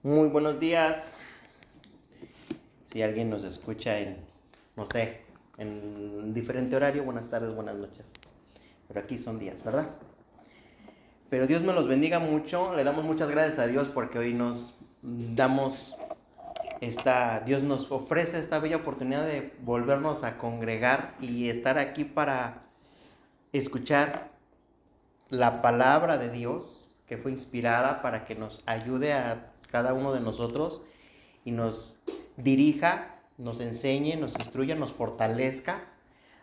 Muy buenos días. Si alguien nos escucha no sé, en diferente horario, buenas tardes, buenas noches. Pero aquí son días, ¿verdad? Pero Dios nos los bendiga mucho. Le damos muchas gracias a Dios porque hoy Dios nos ofrece esta bella oportunidad de volvernos a congregar y estar aquí para escuchar la palabra de Dios que fue inspirada para que nos ayude a cada uno de nosotros y nos dirija, nos enseñe, nos instruya, nos fortalezca.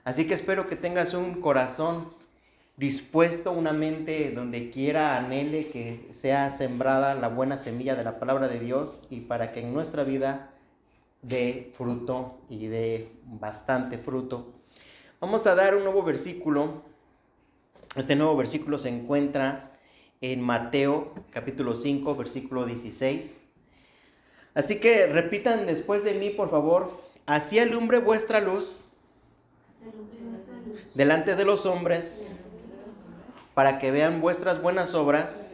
Así que espero que tengas un corazón dispuesto, una mente donde quiera, anhele que sea sembrada la buena semilla de la palabra de Dios y para que en nuestra vida dé fruto y dé bastante fruto. Vamos a dar un nuevo versículo. Este nuevo versículo se encuentra en Mateo capítulo 5, versículo 16. Así que repitan después de mí, por favor. Así alumbre vuestra luz delante de los hombres, para que vean vuestras buenas obras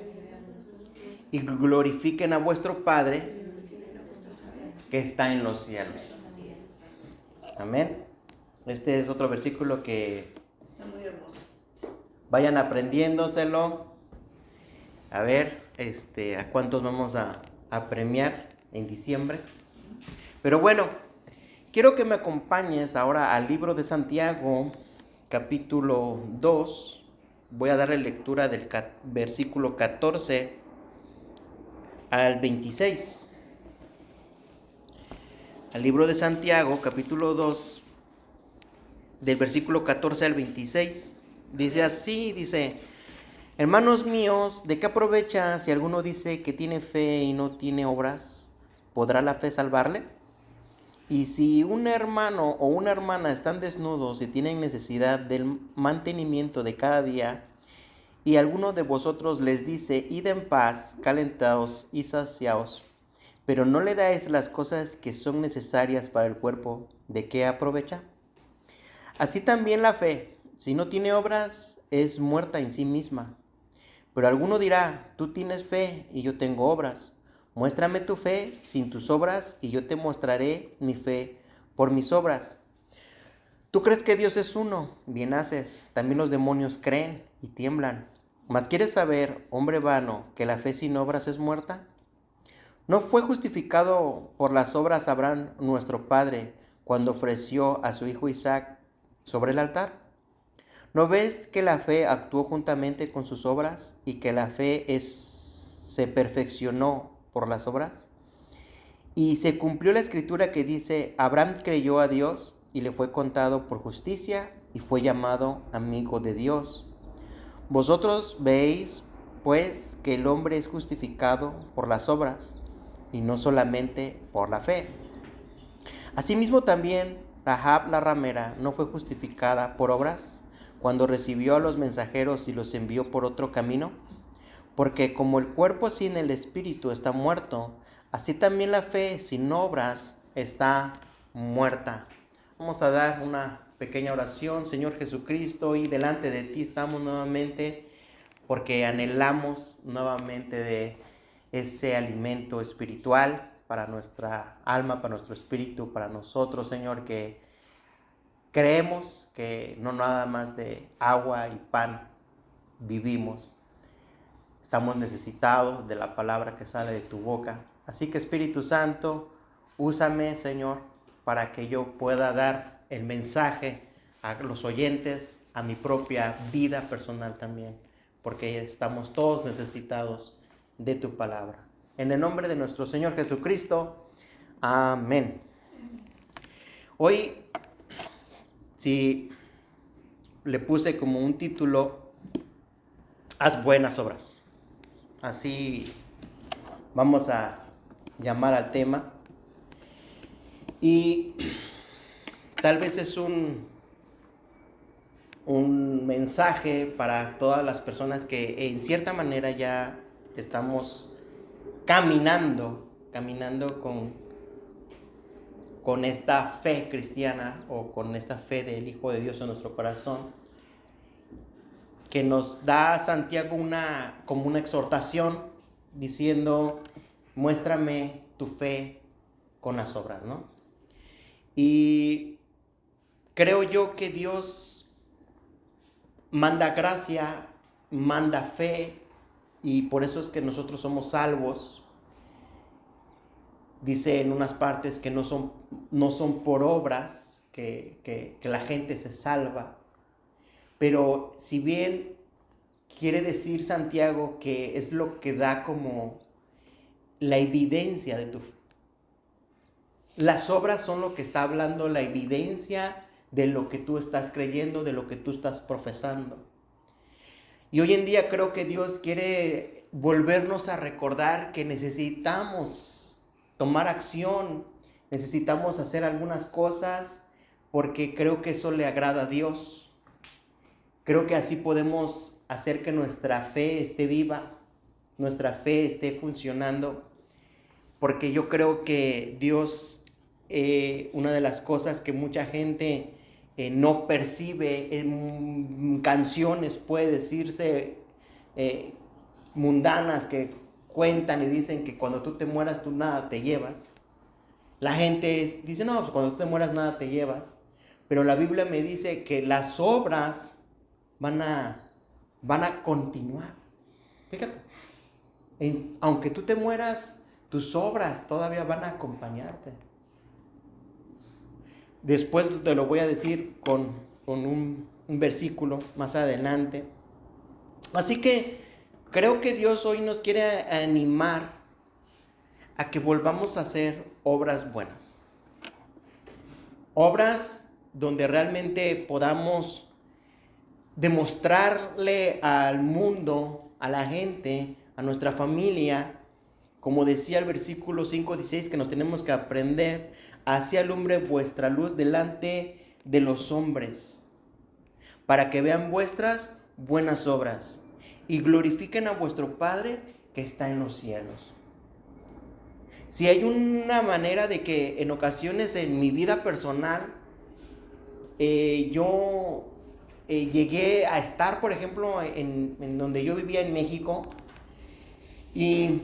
y glorifiquen a vuestro Padre que está en los cielos. Amén. Este es otro versículo que está muy hermoso. Vayan aprendiéndoselo. A ver, a cuántos vamos a premiar en diciembre. Pero bueno, quiero que me acompañes ahora al libro de Santiago, capítulo 2. Voy a darle lectura del versículo 14 al 26. Al libro de Santiago, capítulo 2, del versículo 14 al 26. Dice así, hermanos míos, ¿de qué aprovecha si alguno dice que tiene fe y no tiene obras? ¿Podrá la fe salvarle? Y si un hermano o una hermana están desnudos y tienen necesidad del mantenimiento de cada día, y alguno de vosotros les dice, id en paz, calentaos y saciaos, pero no le dais las cosas que son necesarias para el cuerpo, ¿de qué aprovecha? Así también la fe, si no tiene obras, es muerta en sí misma. Pero alguno dirá, tú tienes fe y yo tengo obras. Muéstrame tu fe sin tus obras y yo te mostraré mi fe por mis obras. ¿Tú crees que Dios es uno? Bien haces. También los demonios creen y tiemblan. ¿Mas quieres saber, hombre vano, que la fe sin obras es muerta? ¿No fue justificado por las obras Abraham, nuestro padre, cuando ofreció a su hijo Isaac sobre el altar? ¿No ves que la fe actuó juntamente con sus obras y que la fe se perfeccionó por las obras? Y se cumplió la escritura que dice, Abraham creyó a Dios y le fue contado por justicia y fue llamado amigo de Dios. Vosotros veis, pues, que el hombre es justificado por las obras y no solamente por la fe. Asimismo también Rahab la ramera no fue justificada por obras cuando recibió a los mensajeros y los envió por otro camino, porque como el cuerpo sin el espíritu está muerto, así también la fe sin obras está muerta. Vamos a dar una pequeña oración. Señor Jesucristo, y delante de ti estamos nuevamente porque anhelamos nuevamente de ese alimento espiritual para nuestra alma, para nuestro espíritu, para nosotros, Señor, que creemos que no nada más de agua y pan vivimos. Estamos necesitados de la palabra que sale de tu boca. Así que Espíritu Santo, úsame, Señor, para que yo pueda dar el mensaje a los oyentes, a mi propia vida personal también, porque estamos todos necesitados de tu palabra. En el nombre de nuestro Señor Jesucristo, amén. Hoy, si le puse como un título, haz buenas obras. Así vamos a llamar al tema. Y tal vez es un mensaje para todas las personas que en cierta manera ya estamos caminando con esta fe cristiana o con esta fe del Hijo de Dios en nuestro corazón, que nos da Santiago como una exhortación diciendo muéstrame tu fe con las obras, ¿no? Y creo yo que Dios manda gracia, manda fe, y por eso es que nosotros somos salvos. Dice en unas partes que no son por obras que la gente se salva. Pero si bien quiere decir Santiago que es lo que da como la evidencia de tu fe. Las obras son lo que está hablando, la evidencia de lo que tú estás creyendo, de lo que tú estás profesando. Y hoy en día creo que Dios quiere volvernos a recordar que necesitamos tomar acción, necesitamos hacer algunas cosas, porque creo que eso le agrada a Dios. Creo que así podemos hacer que nuestra fe esté viva, nuestra fe esté funcionando, porque yo creo que Dios, una de las cosas que mucha gente no percibe en canciones, puede decirse, mundanas, que cuentan y dicen que cuando tú te mueras tú nada te llevas. La gente dice, no, pues cuando tú te mueras nada te llevas. Pero la Biblia me dice que las obras van a continuar. Fíjate, aunque tú te mueras, tus obras todavía van a acompañarte. Después te lo voy a decir con un versículo más adelante. Así que creo que Dios hoy nos quiere animar a que volvamos a hacer obras buenas. Obras donde realmente podamos demostrarle al mundo, a la gente, a nuestra familia, como decía el versículo 5:16, que nos tenemos que aprender: así alumbre vuestra luz delante de los hombres, para que vean vuestras buenas obras y glorifiquen a vuestro Padre que está en los cielos. Si hay una manera de que en ocasiones en mi vida personal yo llegué a estar, por ejemplo, en donde yo vivía en México, y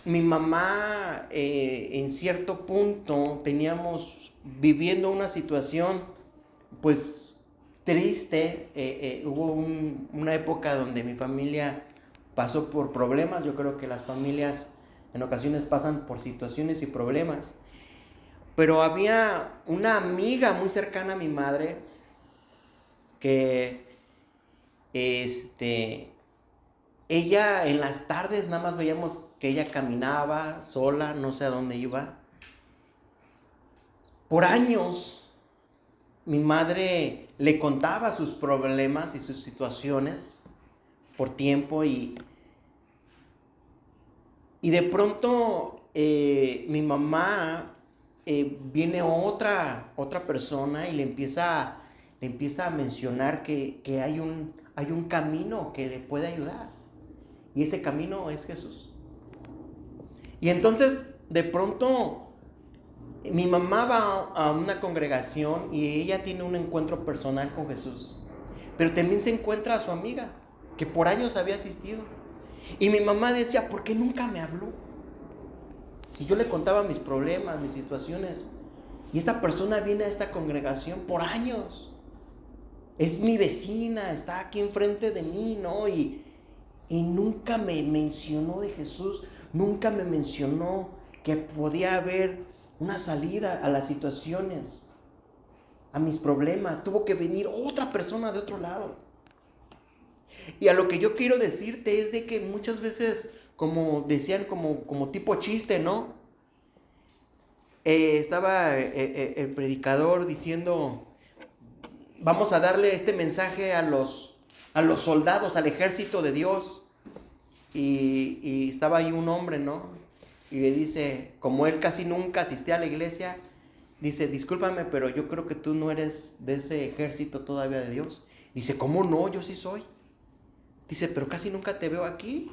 mi mamá en cierto punto teníamos viviendo una situación pues triste. Hubo una época donde mi familia pasó por problemas. Yo creo que las familias en ocasiones pasan por situaciones y problemas. Pero había una amiga muy cercana a mi madre que ella en las tardes nada más veíamos que ella caminaba sola, no sé a dónde iba. Por años mi madre le contaba sus problemas y sus situaciones por tiempo, y de pronto mi mamá viene otra persona y le empieza a mencionar que hay un camino que le puede ayudar, y ese camino es Jesús. Y entonces de pronto mi mamá va a una congregación y ella tiene un encuentro personal con Jesús, pero también se encuentra a su amiga que por años había asistido, y mi mamá decía: ¿por qué nunca me habló? Si yo le contaba mis problemas, mis situaciones, y esta persona viene a esta congregación por años, es mi vecina, está aquí enfrente de mí, ¿no? Y nunca me mencionó de Jesús, nunca me mencionó que podía haber una salida a las situaciones, a mis problemas. Tuvo que venir otra persona de otro lado. Y a lo que yo quiero decirte es de que muchas veces, como decían, como tipo chiste, ¿no? Estaba el predicador diciendo: vamos a darle este mensaje a los soldados, al ejército de Dios. Y estaba ahí un hombre, ¿no? Y le dice, como él casi nunca asistía a la iglesia, dice: discúlpame, pero yo creo que tú no eres de ese ejército todavía de Dios. Dice: ¿cómo no? Yo sí soy. Dice: pero casi nunca te veo aquí,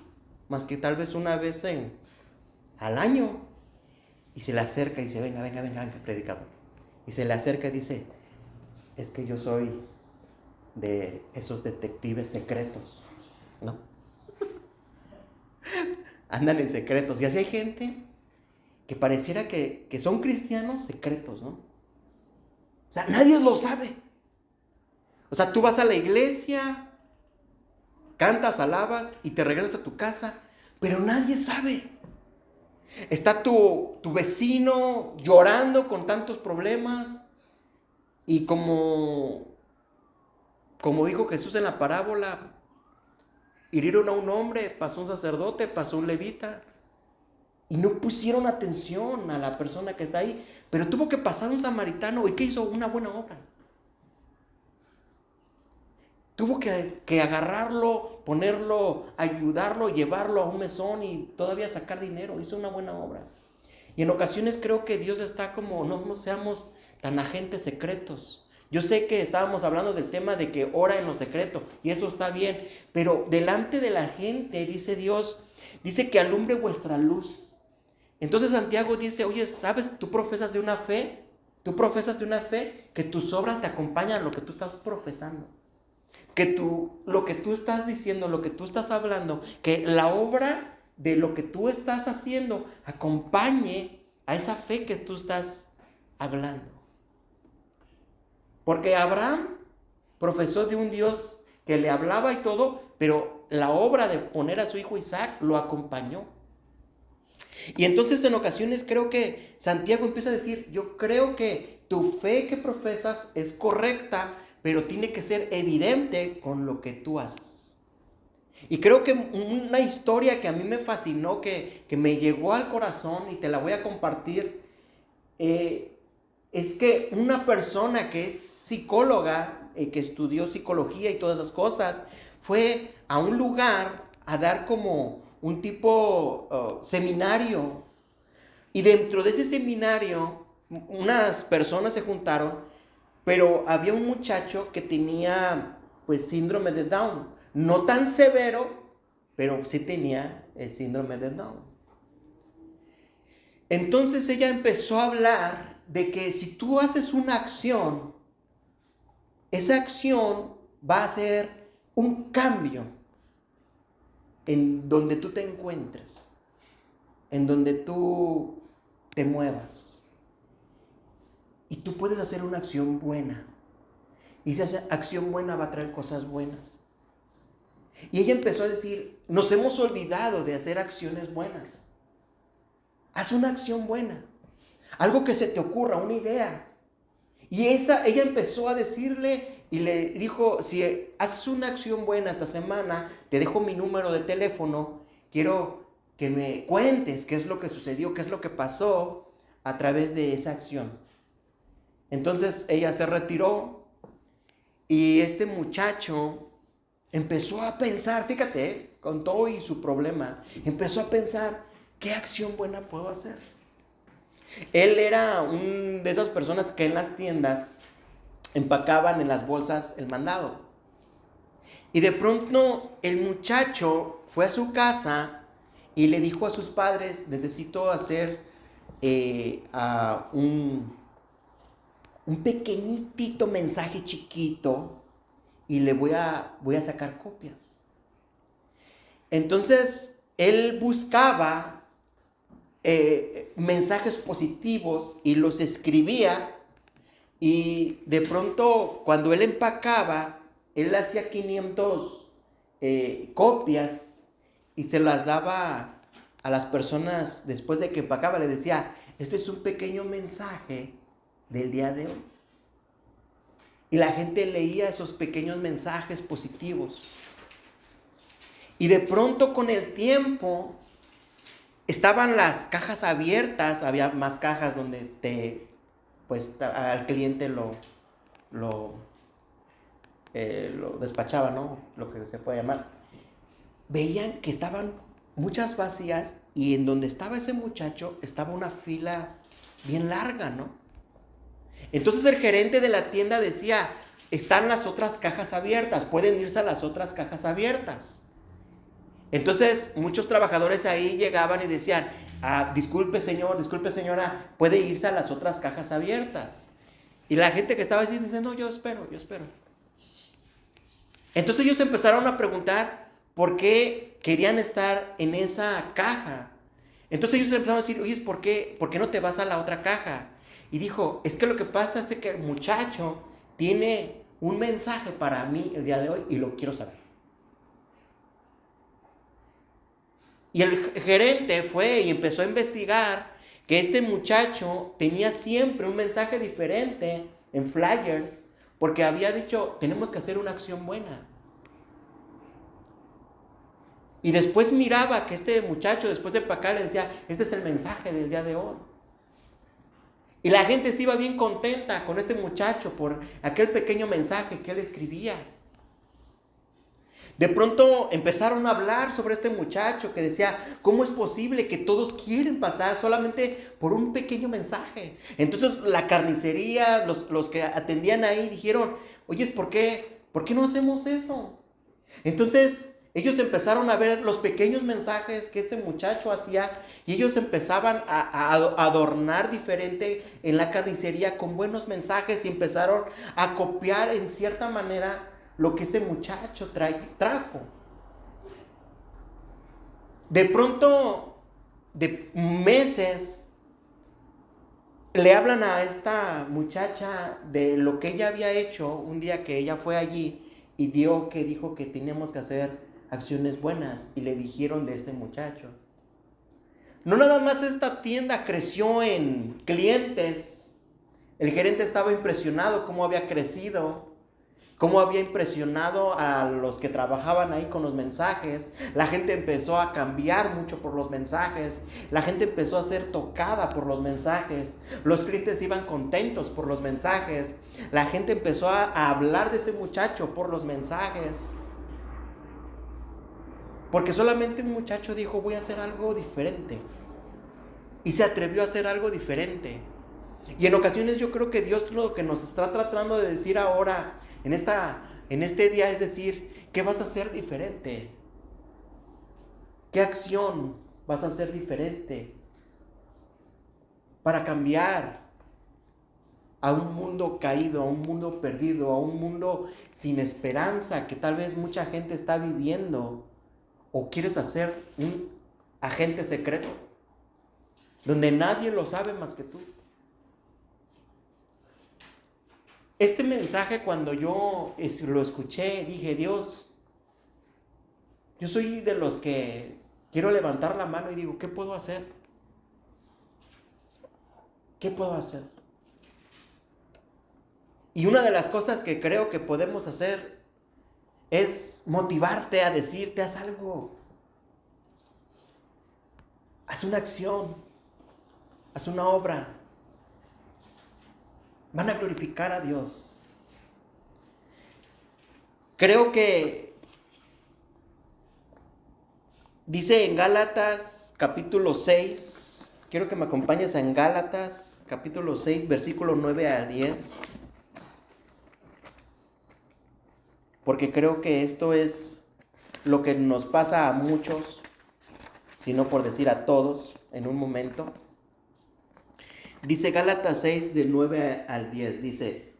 más que tal vez una vez al año. Y se le acerca y dice: venga, predicador. Y se le acerca y dice: es que yo soy de esos detectives secretos, ¿no? andan en secretos. Y así hay gente que pareciera que son cristianos secretos, ¿no? O sea, nadie lo sabe. O sea, tú vas a la iglesia, cantas, alabas y te regresas a tu casa, pero nadie sabe. Está tu vecino llorando con tantos problemas y como dijo Jesús en la parábola, hirieron a un hombre, pasó un sacerdote, pasó un levita y no pusieron atención a la persona que está ahí, pero tuvo que pasar un samaritano. ¿Y qué hizo? Una buena obra. Tuvo que agarrarlo, ponerlo, ayudarlo, llevarlo a un mesón y todavía sacar dinero. Hizo una buena obra. Y en ocasiones creo que Dios está como, no seamos tan agentes secretos. Yo sé que estábamos hablando del tema de que ora en lo secreto, y eso está bien, pero delante de la gente, dice Dios, dice que alumbre vuestra luz. Entonces Santiago dice, oye, ¿sabes? Tú profesas de una fe que tus obras te acompañan a lo que tú estás profesando. Que lo que tú estás diciendo, lo que tú estás hablando, que la obra de lo que tú estás haciendo acompañe a esa fe que tú estás hablando. Porque Abraham profesó de un Dios que le hablaba y todo, pero la obra de poner a su hijo Isaac lo acompañó. Y entonces en ocasiones creo que Santiago empieza a decir, yo creo que tu fe que profesas es correcta, pero tiene que ser evidente con lo que tú haces. Y creo que una historia que a mí me fascinó, que me llegó al corazón y te la voy a compartir, es que una persona que es psicóloga, que estudió psicología y todas esas cosas, fue a un lugar a dar como un tipo seminario. Y dentro de ese seminario, unas personas se juntaron, pero había un muchacho que tenía pues síndrome de Down. No tan severo, pero sí tenía el síndrome de Down. Entonces ella empezó a hablar de que si tú haces una acción, esa acción va a ser un cambio en donde tú te encuentres, en donde tú te muevas. Y tú puedes hacer una acción buena. Y esa acción buena va a traer cosas buenas. Y ella empezó a decir, nos hemos olvidado de hacer acciones buenas. Haz una acción buena. Algo que se te ocurra, una idea. Y ella empezó a decirle y le dijo, si haces una acción buena esta semana, te dejo mi número de teléfono, quiero que me cuentes qué es lo que sucedió, qué es lo que pasó a través de esa acción. Entonces ella se retiró y este muchacho empezó a pensar, fíjate, con todo y su problema, empezó a pensar, ¿qué acción buena puedo hacer? Él era de esas personas que en las tiendas empacaban en las bolsas el mandado. Y de pronto el muchacho fue a su casa y le dijo a sus padres, necesito hacer un pequeñito mensaje chiquito y le voy a sacar copias. Entonces él buscaba mensajes positivos y los escribía, y de pronto cuando él empacaba, él hacía 500 copias y se las daba a las personas después de que empacaba. Le decía, este es un pequeño mensaje del día de hoy. Y la gente leía esos pequeños mensajes positivos. Y de pronto con el tiempo estaban las cajas abiertas, había más cajas donde al cliente lo despachaba, ¿no? Lo que se puede llamar. Veían que estaban muchas vacías y en donde estaba ese muchacho estaba una fila bien larga, ¿no? Entonces el gerente de la tienda decía, están las otras cajas abiertas, pueden irse a las otras cajas abiertas. Entonces muchos trabajadores ahí llegaban y decían, disculpe señor, disculpe señora, puede irse a las otras cajas abiertas. Y la gente que estaba así dice, no, yo espero. Entonces ellos empezaron a preguntar, por qué querían estar en esa caja. Entonces ellos le empezaron a decir, oye, ¿por qué no te vas a la otra caja? Y dijo, es que lo que pasa es que el muchacho tiene un mensaje para mí el día de hoy y lo quiero saber. Y el gerente fue y empezó a investigar que este muchacho tenía siempre un mensaje diferente en flyers, porque había dicho, tenemos que hacer una acción buena. Y después miraba que este muchacho, después de empacar, le decía, este es el mensaje del día de hoy. Y la gente se iba bien contenta con este muchacho por aquel pequeño mensaje que él escribía. De pronto empezaron a hablar sobre este muchacho que decía, ¿cómo es posible que todos quieren pasar solamente por un pequeño mensaje? Entonces la carnicería, los que atendían ahí dijeron, oye, ¿por qué no hacemos eso? Entonces ellos empezaron a ver los pequeños mensajes que este muchacho hacía y ellos empezaban a adornar diferente en la carnicería con buenos mensajes y empezaron a copiar en cierta manera lo que este muchacho trajo. De pronto, de meses, le hablan a esta muchacha de lo que ella había hecho un día que ella fue allí y dijo que teníamos que hacer acciones buenas, y le dijeron de este muchacho. No nada más esta tienda creció en clientes, el gerente estaba impresionado cómo había crecido, cómo había impresionado a los que trabajaban ahí con los mensajes. La gente empezó a cambiar mucho por los mensajes. La gente empezó a ser tocada por los mensajes. Los clientes iban contentos por los mensajes. La gente empezó a hablar de este muchacho por los mensajes. Porque solamente un muchacho dijo, voy a hacer algo diferente. Y se atrevió a hacer algo diferente. Y en ocasiones yo creo que Dios lo que nos está tratando de decir ahora, en este día, es decir, ¿qué vas a hacer diferente? ¿Qué acción vas a hacer diferente para cambiar a un mundo caído, a un mundo perdido, a un mundo sin esperanza que tal vez mucha gente está viviendo? ¿O quieres hacer un agente secreto donde nadie lo sabe más que tú? Este mensaje, cuando yo lo escuché, dije, Dios, yo soy de los que quiero levantar la mano y digo, ¿qué puedo hacer? ¿Qué puedo hacer? Y una de las cosas que creo que podemos hacer es motivarte a decirte, haz algo. Haz una acción. Haz una obra. Van a glorificar a Dios. Creo que dice en Gálatas capítulo 6, quiero que me acompañes en Gálatas capítulo 6, versículo 9 al 10. Porque creo que esto es lo que nos pasa a muchos, si no por decir a todos, en un momento. Dice Gálatas 6, del 9 al 10, dice,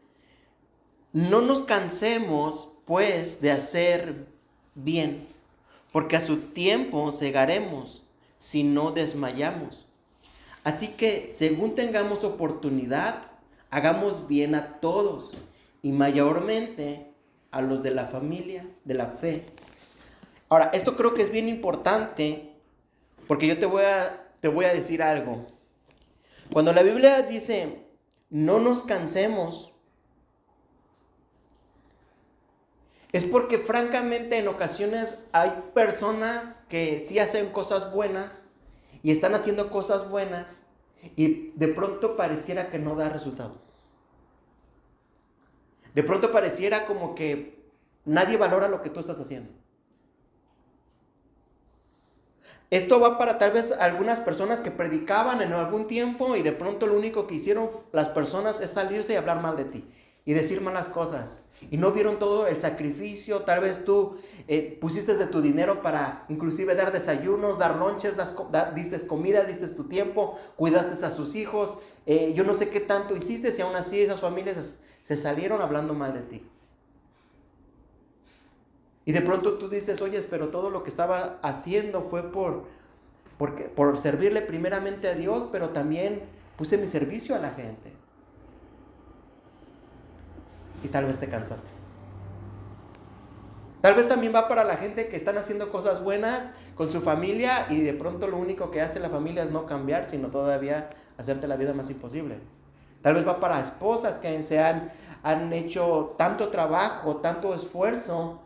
no nos cansemos, pues, de hacer bien, porque a su tiempo segaremos, si no desmayamos. Así que, según tengamos oportunidad, hagamos bien a todos, y mayormente a los de la familia, de la fe. Ahora, esto creo que es bien importante, porque yo te voy a decir algo. Cuando la Biblia dice, no nos cansemos, es porque francamente en ocasiones hay personas que sí hacen cosas buenas y están haciendo cosas buenas y de pronto pareciera que no da resultado. De pronto pareciera como que nadie valora lo que tú estás haciendo. Esto va para tal vez algunas personas que predicaban en algún tiempo y de pronto lo único que hicieron las personas es salirse y hablar mal de ti y decir malas cosas. Y no vieron todo el sacrificio. Tal vez tú pusiste de tu dinero para inclusive dar desayunos, dar lonches, diste comida, diste tu tiempo, cuidaste a sus hijos. Yo no sé qué tanto hiciste y aún así esas familias se salieron hablando mal de ti. Y de pronto tú dices, oye, pero todo lo que estaba haciendo fue por servirle primeramente a Dios, pero también puse mi servicio a la gente. Y tal vez te cansaste. Tal vez también va para la gente que están haciendo cosas buenas con su familia y de pronto lo único que hace la familia es no cambiar, sino todavía hacerte la vida más imposible. Tal vez va para esposas que han hecho tanto trabajo, tanto esfuerzo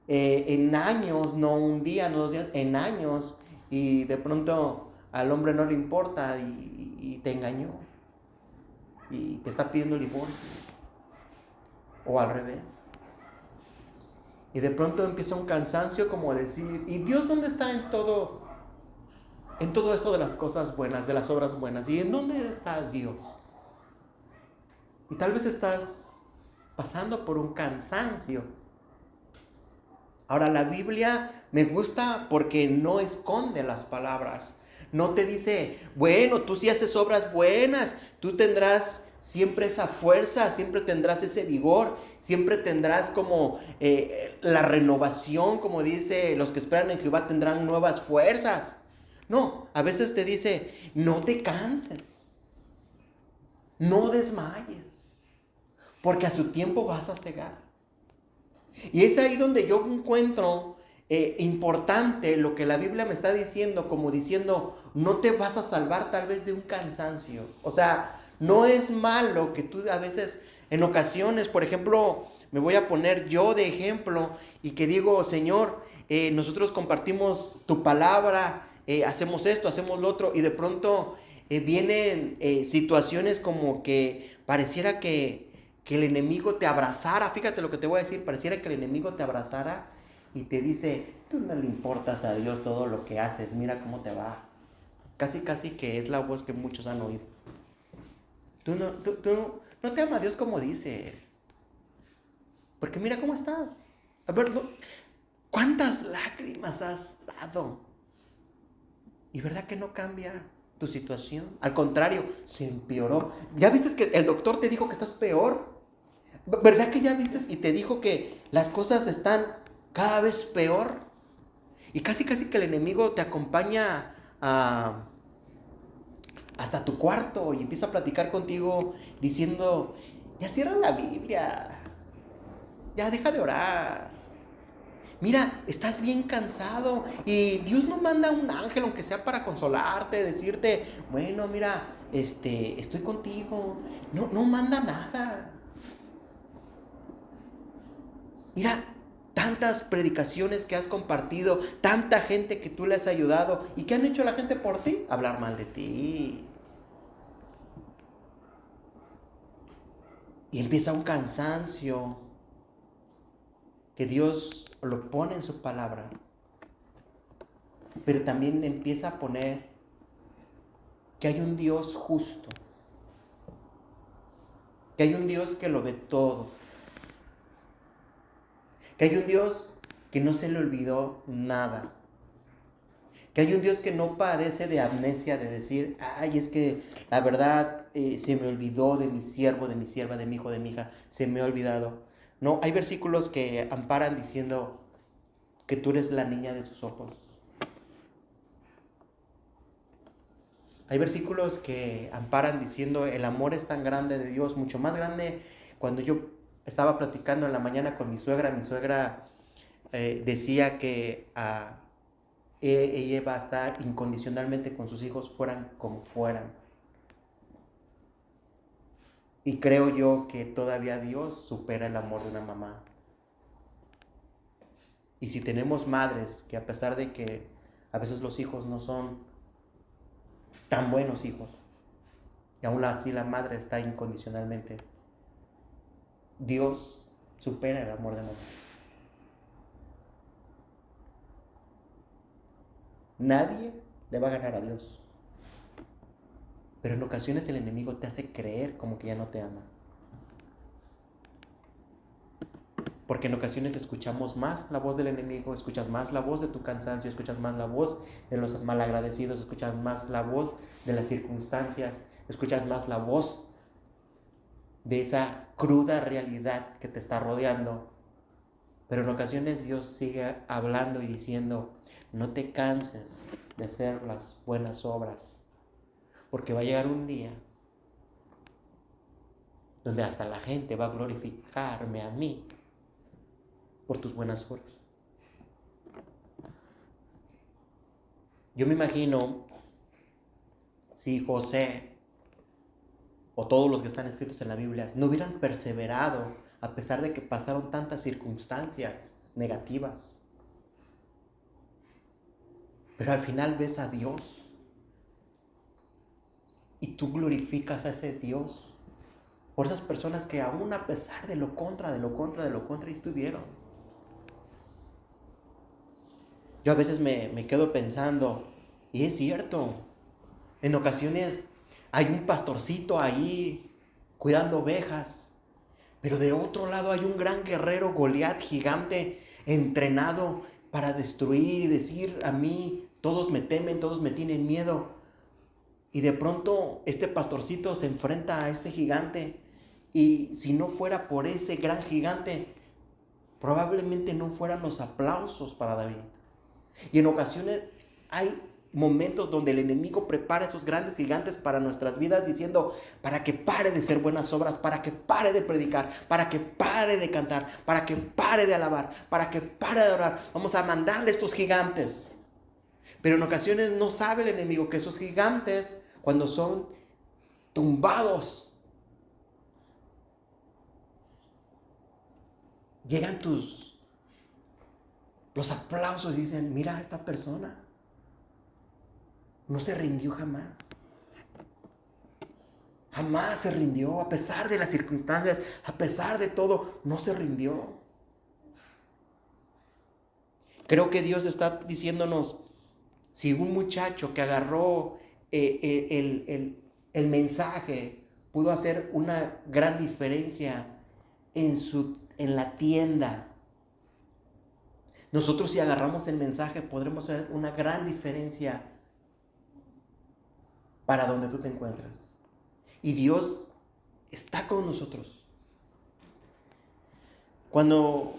en años, no un día, no 2 días, en años, y de pronto al hombre no le importa y te engañó y te está pidiendo divorcio, o al revés. Y de pronto empieza un cansancio como decir, ¿y Dios dónde está en todo esto de las cosas buenas, de las obras buenas? ¿Y en dónde está Dios? Y tal vez estás pasando por un cansancio. Ahora, la Biblia me gusta porque no esconde las palabras. No te dice, bueno, tú sí haces obras buenas, tú tendrás siempre esa fuerza, siempre tendrás ese vigor, siempre tendrás como la renovación, como dice, los que esperan en Jehová tendrán nuevas fuerzas. No, a veces te dice, no te canses, no desmayes, porque a su tiempo vas a cegar. Y es ahí donde yo encuentro importante lo que la Biblia me está diciendo, como diciendo, no te vas a salvar tal vez de un cansancio. O sea, no es malo que tú a veces, en ocasiones, por ejemplo, me voy a poner yo de ejemplo y que digo, Señor, nosotros compartimos tu palabra, hacemos esto, hacemos lo otro, y de pronto vienen situaciones como que pareciera que el enemigo te abrazara. Fíjate lo que te voy a decir, pareciera que el enemigo te abrazara y te dice, tú no le importas a Dios todo lo que haces, mira cómo te va. Casi que es la voz que muchos han oído. Tú no te ama a Dios como dice, porque mira cómo estás. A ver, ¿cuántas lágrimas has dado? Y verdad que no cambia tu situación, al contrario, se empeoró. ¿Ya viste que el doctor te dijo que estás peor? ¿Verdad que ya viste y te dijo que las cosas están cada vez peor? Y casi que el enemigo te acompaña hasta tu cuarto y empieza a platicar contigo diciendo, ya cierra la Biblia, ya deja de orar. Mira, estás bien cansado y Dios no manda un ángel, aunque sea para consolarte, decirte, bueno, mira, estoy contigo. No manda nada. Mira, tantas predicaciones que has compartido, tanta gente que tú le has ayudado. ¿Y qué han hecho la gente por ti? Hablar mal de ti. Y empieza un cansancio que Dios lo pone en su palabra. Pero también empieza a poner que hay un Dios justo. Que hay un Dios que lo ve todo. Que hay un Dios que no se le olvidó nada. Que hay un Dios que no padece de amnesia, de decir, ay, es que la verdad se me olvidó de mi siervo, de mi sierva, de mi hijo, de mi hija, se me ha olvidado. No, hay versículos que amparan diciendo que tú eres la niña de sus ojos. Hay versículos que amparan diciendo el amor es tan grande de Dios, mucho más grande. Cuando yo estaba platicando en la mañana con mi suegra decía que ella iba a estar incondicionalmente con sus hijos, fueran como fueran. Y creo yo que todavía Dios supera el amor de una mamá. Y si tenemos madres que a pesar de que a veces los hijos no son tan buenos hijos, y aún así la madre está incondicionalmente, Dios supera el amor de mamá. Nadie le va a ganar a Dios. Pero en ocasiones el enemigo te hace creer como que ya no te ama. Porque en ocasiones escuchamos más la voz del enemigo, escuchas más la voz de tu cansancio, escuchas más la voz de los malagradecidos, escuchas más la voz de las circunstancias, escuchas más la voz de esa cruda realidad que te está rodeando. Pero en ocasiones Dios sigue hablando y diciendo, no te canses de hacer las buenas obras, porque va a llegar un día donde hasta la gente va a glorificarme a mí por tus buenas obras. Yo me imagino si José o todos los que están escritos en la Biblia no hubieran perseverado a pesar de que pasaron tantas circunstancias negativas. Pero al final ves a Dios y tú glorificas a ese Dios por esas personas que aún a pesar de lo contra, estuvieron. Yo a veces me quedo pensando, y es cierto, en ocasiones hay un pastorcito ahí cuidando ovejas, pero de otro lado hay un gran guerrero, Goliat, gigante, entrenado para destruir y decir a mí, todos me temen, todos me tienen miedo. Y de pronto este pastorcito se enfrenta a este gigante y si no fuera por ese gran gigante, probablemente no fueran los aplausos para David. Y en ocasiones hay momentos donde el enemigo prepara esos grandes gigantes para nuestras vidas diciendo, para que pare de ser buenas obras, para que pare de predicar, para que pare de cantar, para que pare de alabar, para que pare de orar. Vamos a mandarle estos gigantes. Pero en ocasiones no sabe el enemigo que esos gigantes, cuando son tumbados, llegan los aplausos y dicen, mira a esta persona, no se rindió jamás. Jamás se rindió, a pesar de las circunstancias, a pesar de todo, no se rindió. Creo que Dios está diciéndonos, si un muchacho que agarró el mensaje pudo hacer una gran diferencia en la tienda, nosotros si agarramos el mensaje podremos hacer una gran diferencia para donde tú te encuentras. Y Dios está con nosotros. Cuando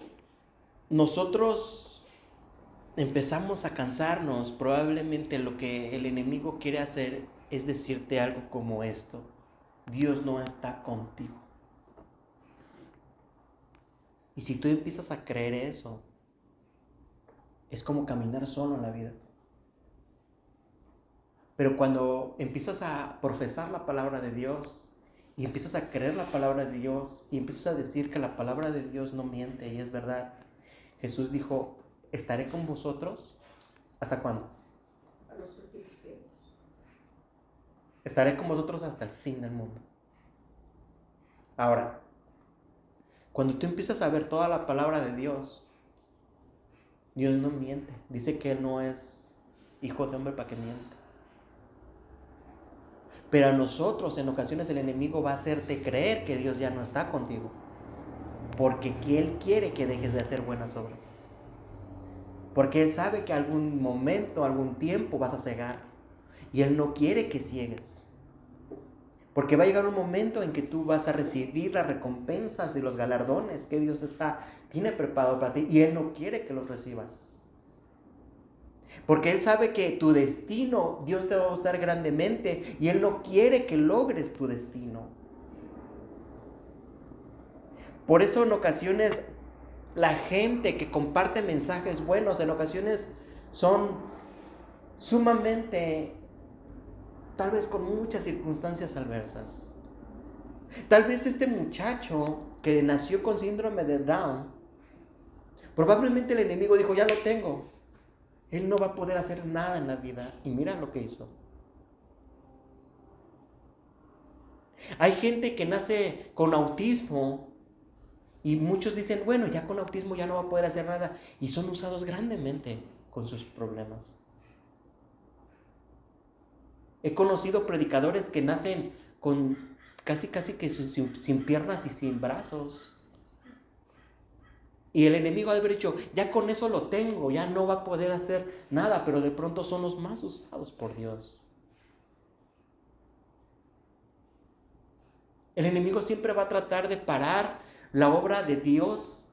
nosotros empezamos a cansarnos, probablemente lo que el enemigo quiere hacer es decirte algo como esto: Dios no está contigo. Y si tú empiezas a creer eso, es como caminar solo en la vida. Pero cuando empiezas a profesar la palabra de Dios y empiezas a creer la palabra de Dios y empiezas a decir que la palabra de Dios no miente y es verdad, Jesús dijo, estaré con vosotros, ¿hasta cuándo? A los últimos tiempos. Estaré con vosotros hasta el fin del mundo. Ahora, cuando tú empiezas a ver toda la palabra de Dios, Dios no miente. Dice que Él no es hijo de hombre para que mienta. Pero a nosotros en ocasiones el enemigo va a hacerte creer que Dios ya no está contigo, porque Él quiere que dejes de hacer buenas obras. Porque Él sabe que algún momento, algún tiempo vas a cegar. Y Él no quiere que ciegues. Porque va a llegar un momento en que tú vas a recibir las recompensas y los galardones que Dios tiene preparado para ti. Y Él no quiere que los recibas. Porque Él sabe que tu destino, Dios te va a usar grandemente. Y Él no quiere que logres tu destino. Por eso en ocasiones la gente que comparte mensajes buenos, en ocasiones son sumamente, tal vez con muchas circunstancias adversas. Tal vez este muchacho que nació con síndrome de Down, probablemente el enemigo dijo, ya lo tengo. Él no va a poder hacer nada en la vida. Y mira lo que hizo. Hay gente que nace con autismo y muchos dicen, bueno, ya con autismo ya no va a poder hacer nada. Y son usados grandemente con sus problemas. He conocido predicadores que nacen con casi que sin piernas y sin brazos. Y el enemigo ha de haber dicho, ya con eso lo tengo, ya no va a poder hacer nada, pero de pronto son los más usados por Dios. El enemigo siempre va a tratar de parar la obra de Dios,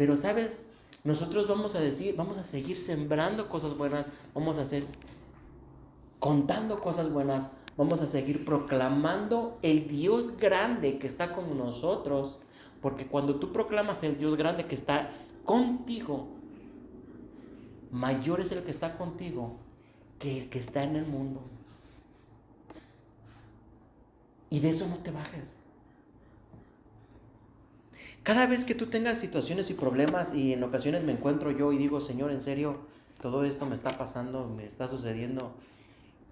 Pero ¿sabes? Nosotros vamos a decir, vamos a seguir sembrando cosas buenas, vamos a hacer contando cosas buenas, vamos a seguir proclamando el Dios grande que está con nosotros, porque cuando tú proclamas el Dios grande que está contigo, mayor es el que está contigo que el que está en el mundo. Y de eso no te bajes. Cada vez que tú tengas situaciones y problemas, y en ocasiones me encuentro yo y digo, Señor, en serio, todo esto me está pasando, me está sucediendo,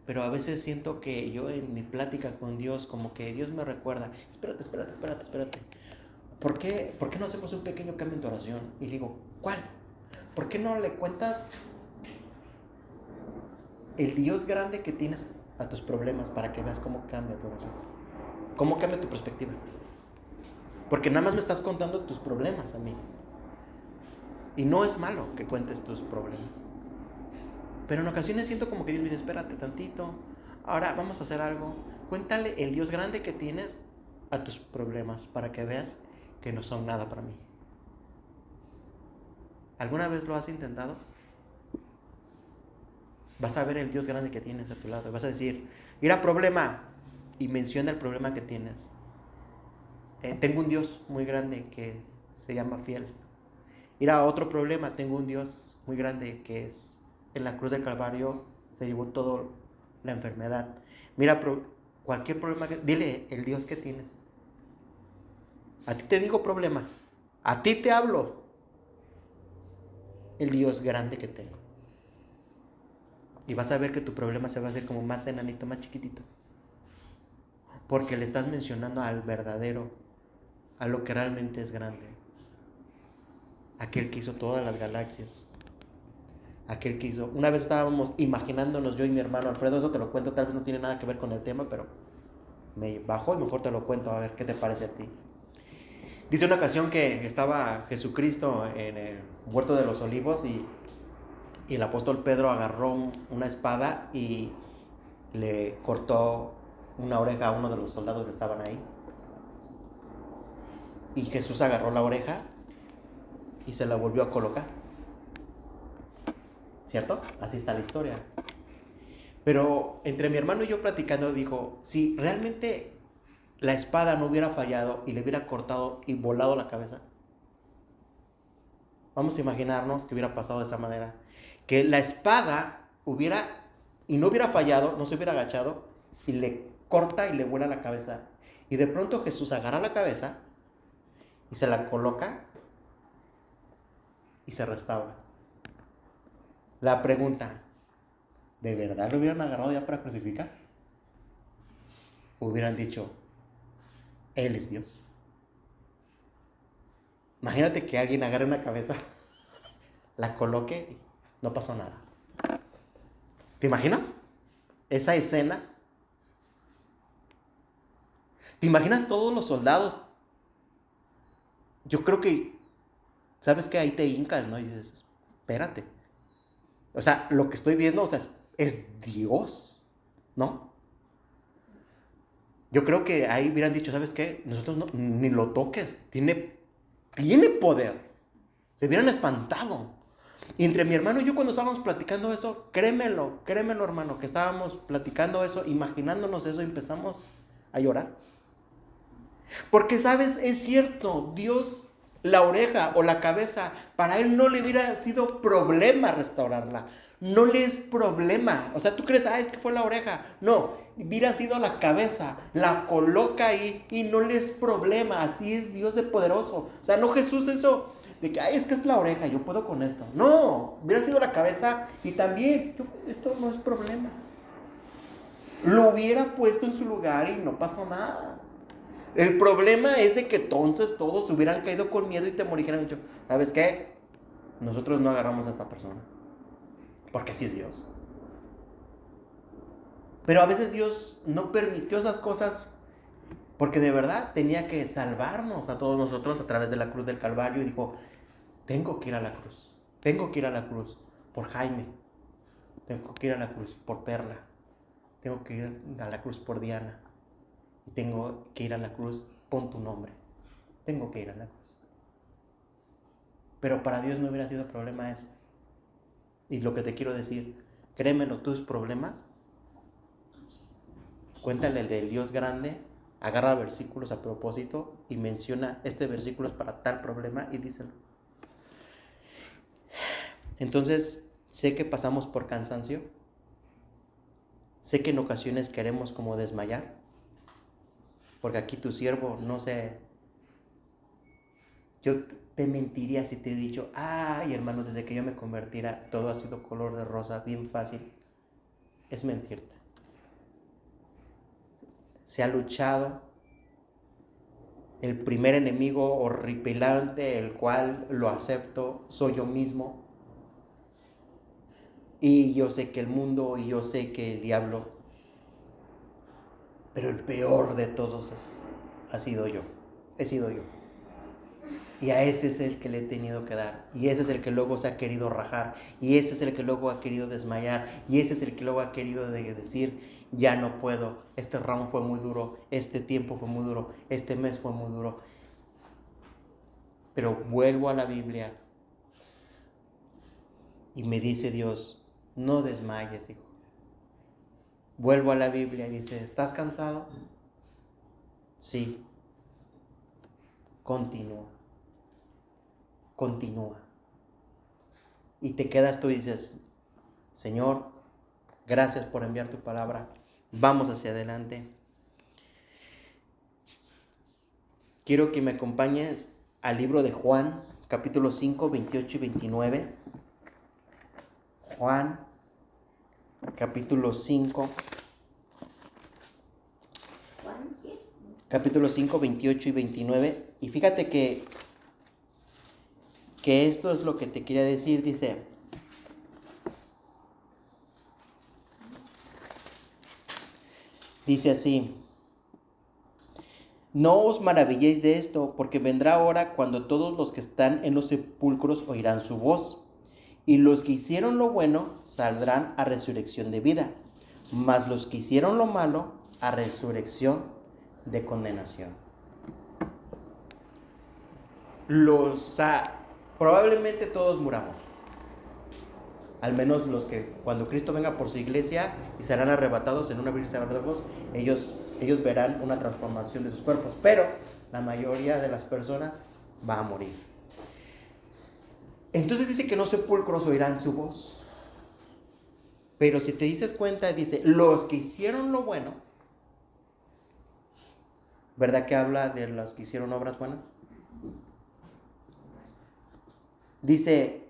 pero a veces siento que yo en mi plática con Dios, como que Dios me recuerda, espérate. ¿Por qué no hacemos un pequeño cambio en tu oración? Y le digo, ¿cuál? ¿Por qué no le cuentas el Dios grande que tienes a tus problemas para que veas cómo cambia tu oración? ¿Cómo cambia tu perspectiva? Porque nada más me estás contando tus problemas a mí. Y no es malo que cuentes tus problemas. Pero en ocasiones siento como que Dios me dice, espérate tantito, ahora vamos a hacer algo. Cuéntale el Dios grande que tienes a tus problemas para que veas que no son nada para mí. ¿Alguna vez lo has intentado? Vas a ver el Dios grande que tienes a tu lado. Vas a decir, mira problema, y menciona el problema que tienes. Tengo un Dios muy grande que se llama fiel. Mira otro problema, tengo un Dios muy grande que es en la cruz del Calvario se llevó toda la enfermedad. Mira cualquier problema, dile el Dios que tienes. A ti te digo problema, a ti te hablo el Dios grande que tengo. Y vas a ver que tu problema se va a hacer como más enanito, más chiquitito. Porque le estás mencionando al verdadero, a lo que realmente es grande. Aquel que hizo todas las galaxias. Aquel que hizo... Una vez estábamos imaginándonos yo y mi hermano Alfredo, eso te lo cuento, tal vez no tiene nada que ver con el tema, pero me bajó y mejor te lo cuento, a ver qué te parece a ti. Dice una ocasión que estaba Jesucristo en el huerto de los olivos y el apóstol Pedro agarró una espada y le cortó una oreja a uno de los soldados que estaban ahí. Y Jesús agarró la oreja y se la volvió a colocar. ¿Cierto? Así está la historia. Pero entre mi hermano y yo platicando dijo, si realmente la espada no hubiera fallado y le hubiera cortado y volado la cabeza, vamos a imaginarnos que hubiera pasado de esa manera. Que la espada no hubiera fallado, no se hubiera agachado y le corta y le vuela la cabeza. Y de pronto Jesús agarra la cabeza y se la coloca y se restaura. La pregunta, ¿de verdad lo hubieran agarrado ya para crucificar? Hubieran dicho, Él es Dios. Imagínate que alguien agarre una cabeza, la coloque y no pasó nada. ¿Te imaginas esa escena? ¿Te imaginas todos los soldados? Yo creo que, ¿sabes qué? Ahí te hincas, ¿no? Y dices, espérate. O sea, lo que estoy viendo, o sea, es Dios, ¿no? Yo creo que ahí hubieran dicho, ¿sabes qué? Nosotros no, ni lo toques, tiene poder. Se hubieran espantado. Y entre mi hermano y yo cuando estábamos platicando eso, créemelo hermano, que estábamos platicando eso, imaginándonos eso, empezamos a llorar. Porque, ¿sabes? Es cierto, Dios, la oreja o la cabeza, para Él no le hubiera sido problema restaurarla. No le es problema. O sea, tú crees, es que fue la oreja. No, hubiera sido la cabeza. La coloca ahí y no le es problema. Así es Dios de poderoso. O sea, no Jesús eso de que, es que es la oreja, yo puedo con esto. No, hubiera sido la cabeza y también, esto no es problema. Lo hubiera puesto en su lugar y no pasó nada. El problema es de que entonces todos hubieran caído con miedo y temor y hubieran dicho, ¿sabes qué? Nosotros no agarramos a esta persona. Porque así es Dios. Pero a veces Dios no permitió esas cosas porque de verdad tenía que salvarnos a todos nosotros a través de la cruz del Calvario y dijo, tengo que ir a la cruz. Tengo que ir a la cruz por Jaime. Tengo que ir a la cruz por Perla. Tengo que ir a la cruz por Diana. Y tengo que ir a la cruz con tu nombre. Tengo que ir a la cruz. Pero para Dios no hubiera sido problema eso. Y lo que te quiero decir, créemelo, tus problemas, cuéntale el del Dios grande, agarra versículos a propósito y menciona este versículo es para tal problema y díselo. Entonces, sé que pasamos por cansancio, sé que en ocasiones queremos como desmayar, porque aquí tu siervo no sé, yo te mentiría si te he dicho, ay hermano, desde que yo me convertiera todo ha sido color de rosa, bien fácil. Es mentirte. Se ha luchado. El primer enemigo horripilante, el cual lo acepto, soy yo mismo. Y yo sé que el mundo y yo sé que el diablo, pero el peor de todos ha sido yo. He sido yo. Y a ese es el que le he tenido que dar. Y ese es el que luego se ha querido rajar. Y ese es el que luego ha querido desmayar. Y ese es el que luego ha querido decir, ya no puedo. Este round fue muy duro. Este tiempo fue muy duro. Este mes fue muy duro. Pero vuelvo a la Biblia. Y me dice Dios, no desmayes, hijo. Vuelvo a la Biblia y dice, ¿estás cansado? Sí. Continúa. Y te quedas tú y dices, Señor, gracias por enviar tu palabra. Vamos hacia adelante. Quiero que me acompañes al libro de Juan, capítulo 5, 28 y 29. Juan, capítulo 5. ¿Juan qué? Capítulo 5, 28 y 29. Y fíjate que esto es lo que te quería decir. Dice así: no os maravilléis de esto, porque vendrá hora cuando todos los que están en los sepulcros oirán su voz, y los que hicieron lo bueno saldrán a resurrección de vida, mas los que hicieron lo malo a resurrección de condenación. Probablemente todos muramos, al menos los que cuando Cristo venga por su iglesia y serán arrebatados en un abrir y cerrar de ojos, ellos verán una transformación de sus cuerpos, pero la mayoría de las personas va a morir. Entonces dice que los sepulcros oirán su voz. Pero si te dices cuenta, dice, los que hicieron lo bueno, ¿verdad que habla de los que hicieron obras buenas? Dice,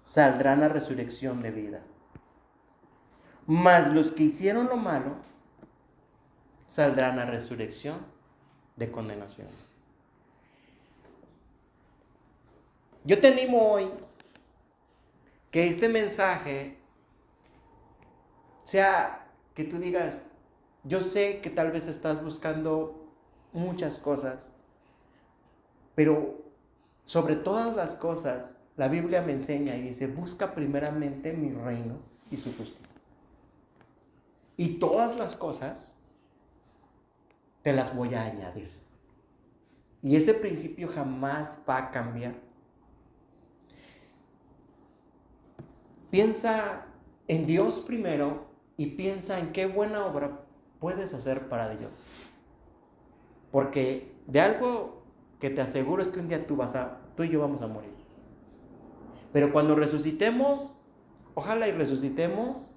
saldrán a resurrección de vida. Mas los que hicieron lo malo, saldrán a resurrección de condenación. Yo te animo hoy que este mensaje sea que tú digas, yo sé que tal vez estás buscando muchas cosas, pero sobre todas las cosas, la Biblia me enseña y dice, busca primeramente mi reino y su justicia. Y todas las cosas te las voy a añadir. Y ese principio jamás va a cambiar. Piensa en Dios primero y piensa en qué buena obra puedes hacer para Dios. Porque de algo que te aseguro es que un día tú y yo vamos a morir. Pero cuando resucitemos, ojalá y resucitemos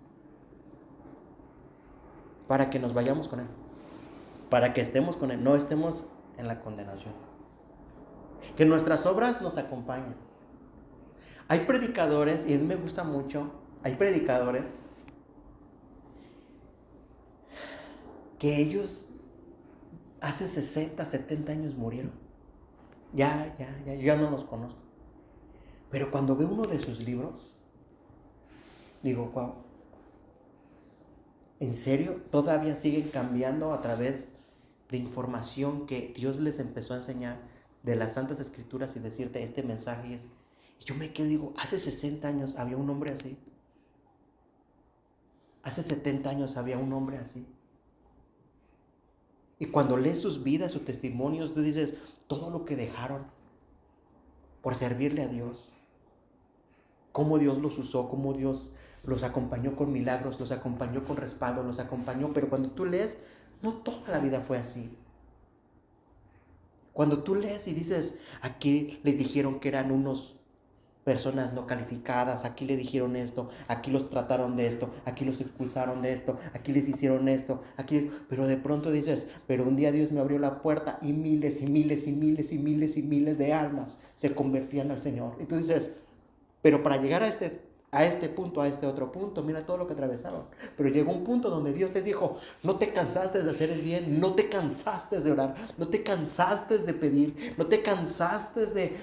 para que nos vayamos con Él. Para que estemos con Él, no estemos en la condenación. Que nuestras obras nos acompañen. Hay predicadores, y a mí me gusta mucho, hay predicadores que ellos hace 60, 70 años murieron. Ya, yo ya no los conozco. Pero cuando veo uno de sus libros, digo, wow, ¿en serio? Todavía siguen cambiando a través de información que Dios les empezó a enseñar de las Santas Escrituras y decirte este mensaje. Y yo me quedo y digo, hace 60 años había un hombre así. Hace 70 años había un hombre así. Y cuando lees sus vidas, sus testimonios, tú dices, todo lo que dejaron. por servirle a Dios. Cómo Dios los usó, cómo Dios los acompañó con milagros, los acompañó con respaldo, los acompañó. Pero cuando tú lees, no toda la vida fue así. Cuando tú lees y dices, aquí les dijeron que eran unos personas no calificadas, aquí le dijeron esto, aquí los trataron de esto, aquí los expulsaron de esto, aquí les hicieron esto, pero de pronto dices, pero un día Dios me abrió la puerta y miles y miles y miles y miles y miles de almas se convertían al Señor. Y tú dices, pero para llegar a este punto, a este otro punto, mira todo lo que atravesaron. Pero llegó un punto donde Dios les dijo, no te cansaste de hacer el bien, no te cansaste de orar, no te cansaste de pedir, no te cansaste de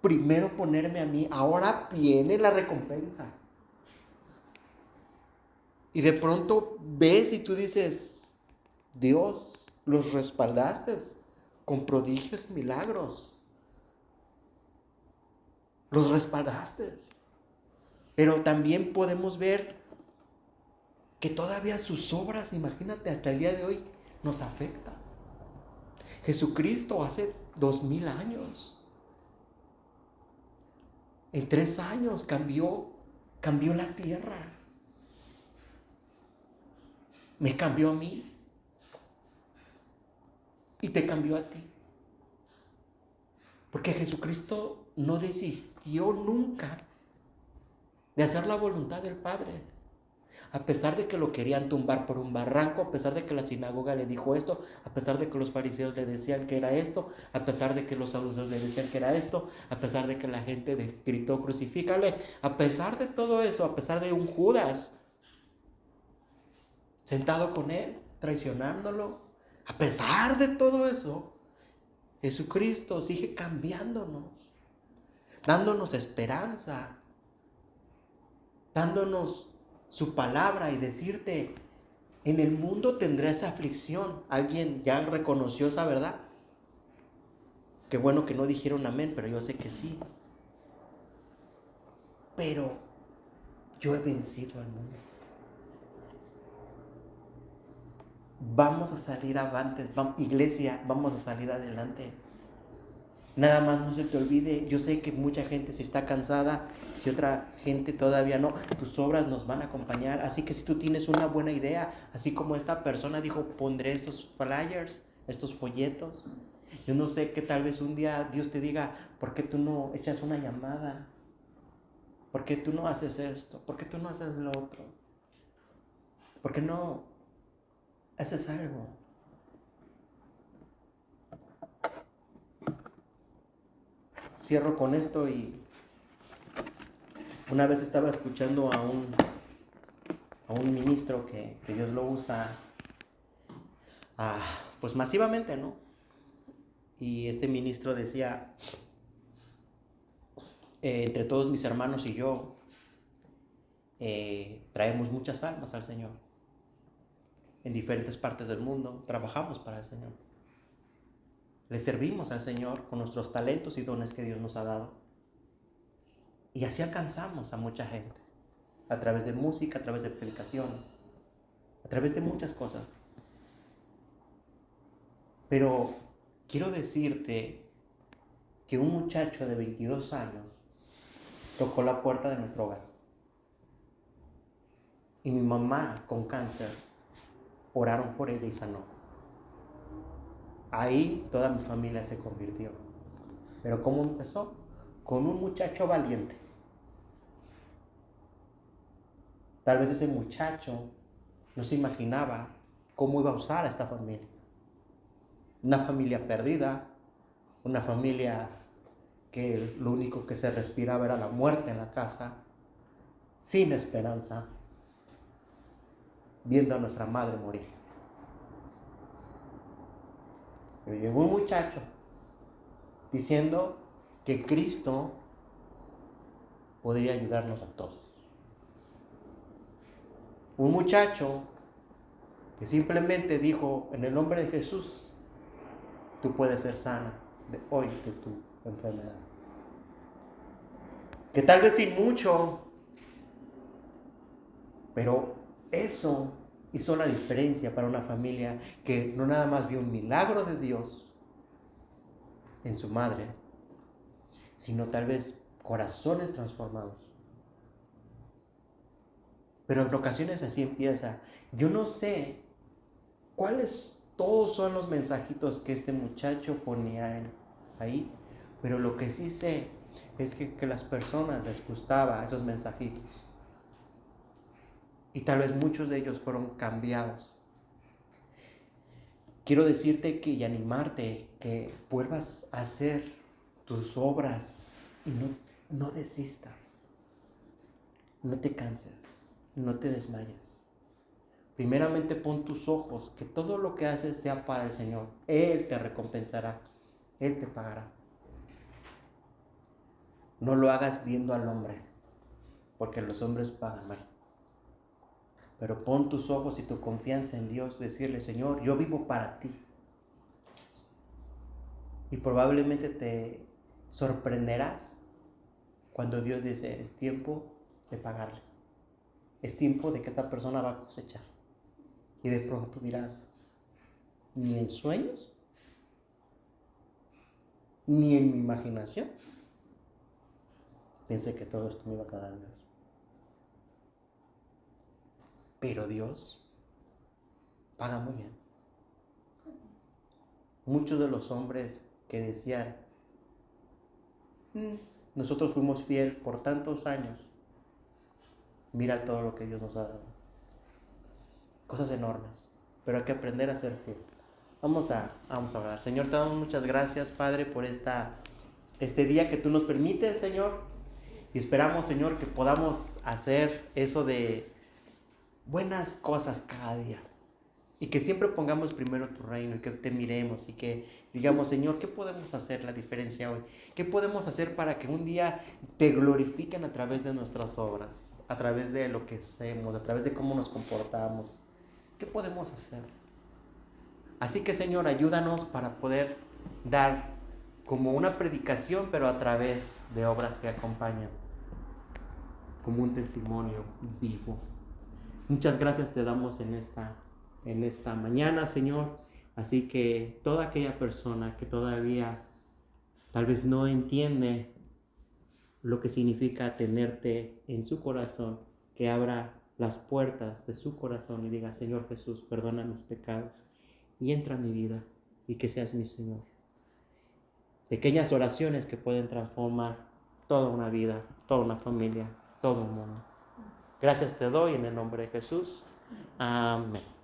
primero ponerme a mí, ahora viene la recompensa. Y de pronto ves y tú dices, Dios, los respaldaste con prodigios y milagros. Los respaldaste. Pero también podemos ver que todavía sus obras, imagínate, hasta el día de hoy nos afectan. Jesucristo hace 2000 años. En 3 años cambió la tierra. Me cambió a mí. Y te cambió a ti. Porque Jesucristo no desistió nunca de hacer la voluntad del Padre. A pesar de que lo querían tumbar por un barranco, a pesar de que la sinagoga le dijo esto, a pesar de que los fariseos le decían que era esto, a pesar de que los saduceos le decían que era esto, a pesar de que la gente gritó crucifícale, a pesar de todo eso, a pesar de un Judas sentado con él, traicionándolo, a pesar de todo eso, Jesucristo sigue cambiándonos, dándonos esperanza, dándonos su palabra y decirte, en el mundo tendrás aflicción. ¿Alguien ya reconoció esa verdad? Qué bueno que no dijeron amén, pero yo sé que sí. Pero yo he vencido al mundo. Vamos a salir adelante, iglesia, vamos a salir adelante. Nada más no se te olvide, yo sé que mucha gente se está cansada, si otra gente todavía no, tus obras nos van a acompañar, así que si tú tienes una buena idea, así como esta persona dijo, pondré estos flyers, estos folletos, yo no sé que tal vez un día Dios te diga, ¿por qué tú no echas una llamada? ¿Por qué tú no haces esto? ¿Por qué tú no haces lo otro? ¿Por qué no haces algo? Cierro con esto y una vez estaba escuchando a un ministro que Dios lo usa pues masivamente, ¿no? Y este ministro decía, entre todos mis hermanos y yo traemos muchas almas al Señor. En diferentes partes del mundo trabajamos para el Señor. Le servimos al Señor con nuestros talentos y dones que Dios nos ha dado. Y así alcanzamos a mucha gente. A través de música, a través de predicaciones, a través de muchas cosas. Pero quiero decirte que un muchacho de 22 años tocó la puerta de nuestro hogar. Y mi mamá con cáncer oraron por ella y sanó. Ahí toda mi familia se convirtió. Pero ¿cómo empezó? Con un muchacho valiente. Tal vez ese muchacho no se imaginaba cómo iba a usar a esta familia. Una familia perdida, una familia que lo único que se respiraba era la muerte en la casa, sin esperanza, viendo a nuestra madre morir. Pero llegó un muchacho diciendo que Cristo podría ayudarnos a todos. Un muchacho que simplemente dijo, en el nombre de Jesús, tú puedes ser sana de hoy de tu enfermedad. Que tal vez sin mucho, pero eso hizo la diferencia para una familia que no nada más vio un milagro de Dios en su madre, sino tal vez corazones transformados. Pero en ocasiones así empieza. Yo no sé cuáles todos son los mensajitos que este muchacho ponía ahí, pero lo que sí sé es que las personas les gustaba esos mensajitos. Y tal vez muchos de ellos fueron cambiados. Quiero decirte y animarte que vuelvas a hacer tus obras y no desistas. No te canses, no te desmayes. Primeramente pon tus ojos, que todo lo que haces sea para el Señor. Él te recompensará, Él te pagará. No lo hagas viendo al hombre, porque los hombres pagan mal. Pero pon tus ojos y tu confianza en Dios, decirle, Señor, yo vivo para ti. Y probablemente te sorprenderás cuando Dios dice, es tiempo de pagarle. Es tiempo de que esta persona va a cosechar. Y de pronto dirás, ni en sueños, ni en mi imaginación, pensé que todo esto me ibas a dar, Dios. Pero Dios paga muy bien. Muchos de los hombres que decían, nosotros fuimos fiel por tantos años, mira todo lo que Dios nos ha dado. Cosas enormes, pero hay que aprender a ser fiel. Vamos a orar. Señor, te damos muchas gracias, Padre, por este día que tú nos permites, Señor. Y esperamos, Señor, que podamos hacer eso de buenas cosas cada día. Y que siempre pongamos primero tu reino y que te miremos y que digamos, Señor, ¿qué podemos hacer la diferencia hoy? ¿Qué podemos hacer para que un día te glorifiquen a través de nuestras obras, a través de lo que hacemos, a través de cómo nos comportamos? ¿Qué podemos hacer? Así que, Señor, ayúdanos para poder dar como una predicación, pero a través de obras que acompañan, como un testimonio vivo. Muchas gracias te damos en esta mañana, Señor. Así que toda aquella persona que todavía tal vez no entiende lo que significa tenerte en su corazón, que abra las puertas de su corazón y diga, Señor Jesús, perdona mis pecados y entra en mi vida y que seas mi Señor. Pequeñas oraciones que pueden transformar toda una vida, toda una familia, todo un mundo. Gracias te doy en el nombre de Jesús. Amén.